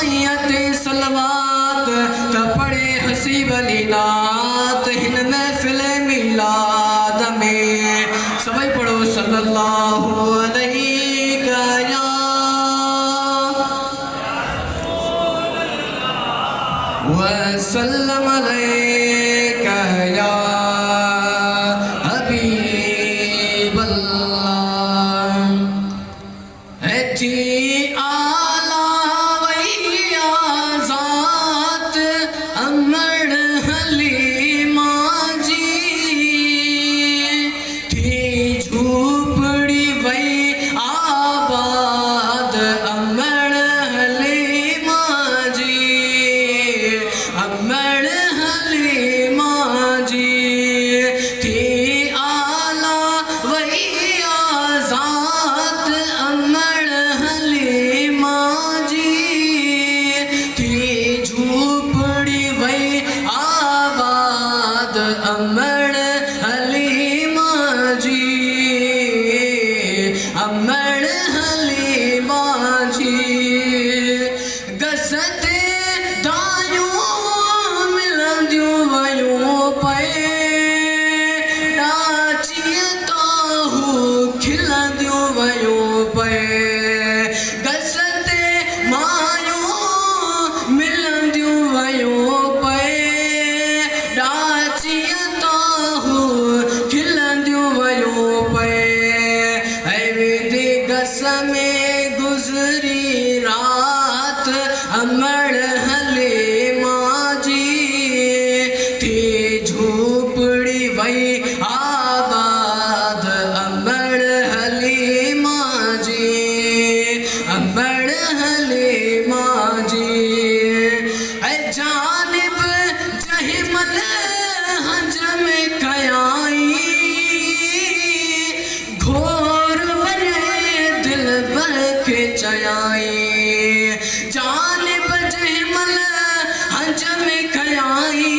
साईं सलवात त पढ़े हसी वली नात हिन महफिल मिलाद में सभई पढ़ो सल्लल्लाहु अलैहि वसल्लम अलैका या हबीब अल्लाह। ऐथी आला वैया ज़ात अमर हलीमा जी थी झूपड़ी वई आबाद अमर हलीमा जी अमर हलीमा जी थी आला वैया ज़ात अमर हलीमा जी थी झूपड़ी वई आबाद अमर हलीमा जी अमर हलीमा जी। गसते दायूं मिलंदियूं वयूं पे नाचियूं ताहू खिलंदियूं वयूं पे गसते मायूं मिलंदियूं वयूं पे नाचियूं ताहू खिलंदियूं वयूं पे गस में गुज़री रात अमर हलीमा जी थी झूपड़ी वई आबाद अमर हलीमा जी अमर हलीमा जी। जानिब जहिमल हंज में कयाई घोर वने दिल भर के चयाई जानिब जहिमल हंज में कयाई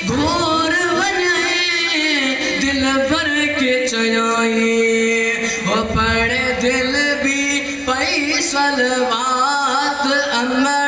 घोर वने दिल भर के चयाई वो पड़े दिल भी पई सलवात अमर